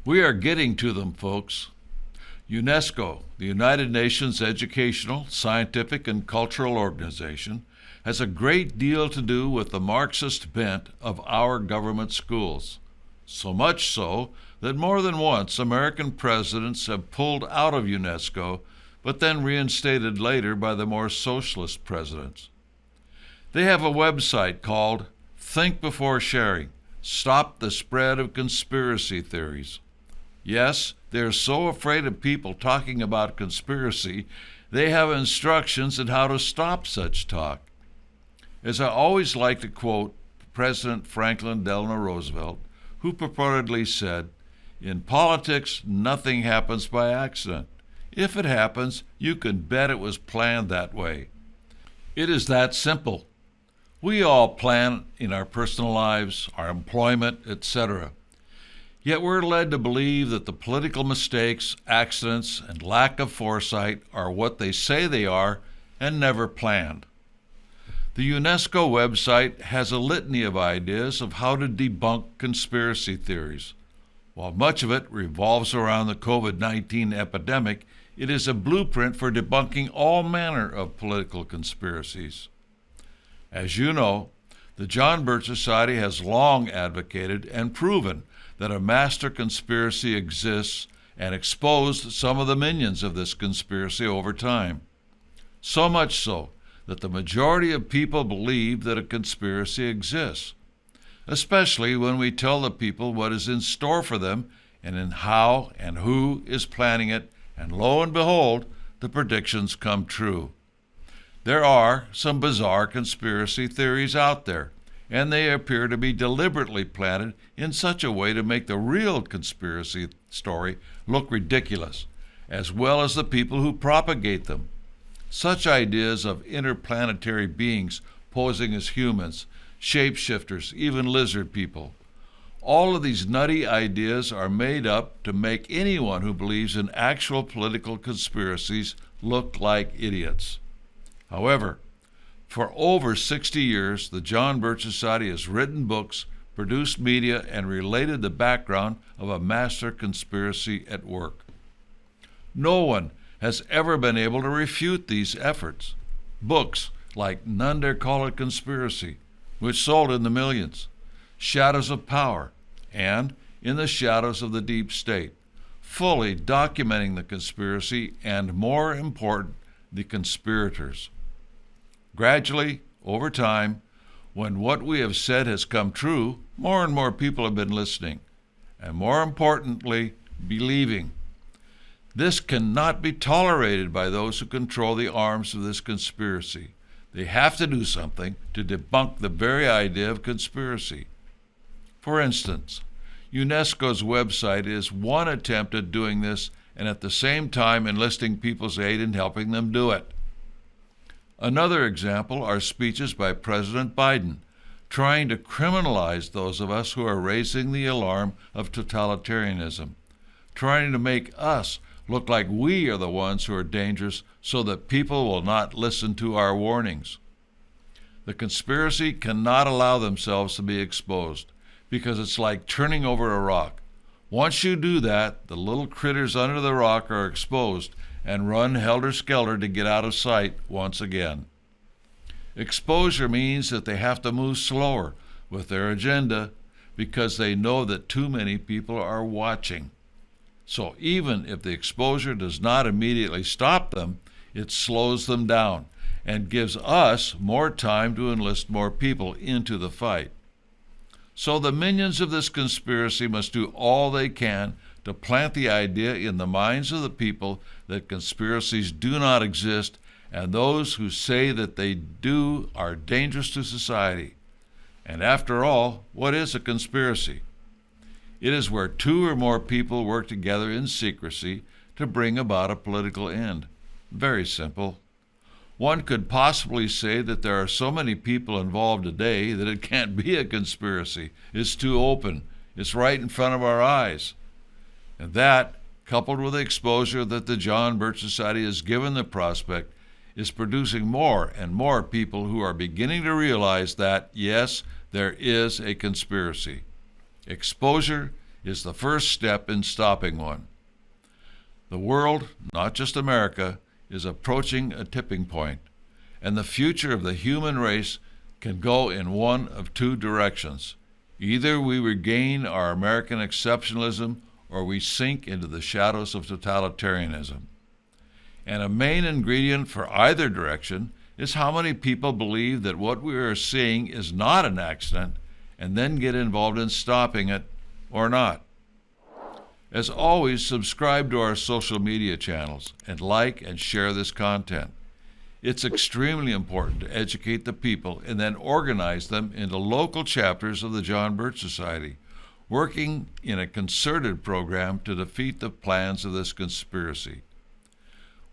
We are getting to them, folks. UNESCO, the United Nations Educational, Scientific, and Cultural Organization, has a great deal to do with the Marxist bent of our government schools. So much so that more than once American presidents have pulled out of UNESCO, but then reinstated later by the more socialist presidents. They have a website called Think Before Sharing, Stop the Spread of Conspiracy Theories. Yes, they're so afraid of people talking about conspiracy, they have instructions on how to stop such talk. As I always like to quote President Franklin Delano Roosevelt, who purportedly said, "In politics, nothing happens by accident. If it happens, you can bet it was planned that way." It is that simple. We all plan in our personal lives, our employment, etc. Yet we're led to believe that the political mistakes, accidents, and lack of foresight are what they say they are and never planned. The UNESCO website has a litany of ideas of how to debunk conspiracy theories. While much of it revolves around the COVID-19 epidemic, it is a blueprint for debunking all manner of political conspiracies. As you know, the John Birch Society has long advocated and proven that a master conspiracy exists and exposed some of the minions of this conspiracy over time. So much so that the majority of people believe that a conspiracy exists, especially when we tell the people what is in store for them and in how and who is planning it, and lo and behold, the predictions come true. There are some bizarre conspiracy theories out there, and they appear to be deliberately planted in such a way to make the real conspiracy story look ridiculous, as well as the people who propagate them. Such ideas of interplanetary beings posing as humans, shapeshifters, even lizard people. All of these nutty ideas are made up to make anyone who believes in actual political conspiracies look like idiots. However, for over 60 years, the John Birch Society has written books, produced media, and related the background of a master conspiracy at work. No one has ever been able to refute these efforts. Books like None Dare Call It Conspiracy, which sold in the millions, Shadows of Power, and In the Shadows of the Deep State, fully documenting the conspiracy and, more important, the conspirators. Gradually, over time, when what we have said has come true, more and more people have been listening, and more importantly, believing. This cannot be tolerated by those who control the arms of this conspiracy. They have to do something to debunk the very idea of conspiracy. For instance, UNESCO's website is one attempt at doing this and at the same time enlisting people's aid in helping them do it. Another example are speeches by President Biden, trying to criminalize those of us who are raising the alarm of totalitarianism, trying to make us look like we are the ones who are dangerous so that people will not listen to our warnings. The conspiracy cannot allow themselves to be exposed because it's like turning over a rock. Once you do that, the little critters under the rock are exposed and run helter-skelter to get out of sight once again. Exposure means that they have to move slower with their agenda because they know that too many people are watching. So even if the exposure does not immediately stop them, it slows them down and gives us more time to enlist more people into the fight. So the minions of this conspiracy must do all they can to plant the idea in the minds of the people that conspiracies do not exist, and those who say that they do are dangerous to society. And after all, what is a conspiracy? It is where two or more people work together in secrecy to bring about a political end. Very simple. One could possibly say that there are so many people involved today that it can't be a conspiracy. It's too open. It's right in front of our eyes. And that, coupled with the exposure that the John Birch Society has given the prospect, is producing more and more people who are beginning to realize that, yes, there is a conspiracy. Exposure is the first step in stopping one. The world, not just America, is approaching a tipping point, and the future of the human race can go in one of two directions. Either we regain our American exceptionalism or we sink into the shadows of totalitarianism. And a main ingredient for either direction is how many people believe that what we are seeing is not an accident and then get involved in stopping it or not. As always, subscribe to our social media channels and like and share this content. It's extremely important to educate the people and then organize them into local chapters of the John Birch Society, working in a concerted program to defeat the plans of this conspiracy.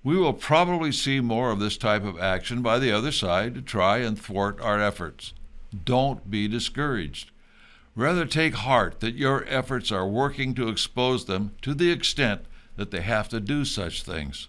We will probably see more of this type of action by the other side to try and thwart our efforts. Don't be discouraged. Rather take heart that your efforts are working to expose them to the extent that they have to do such things.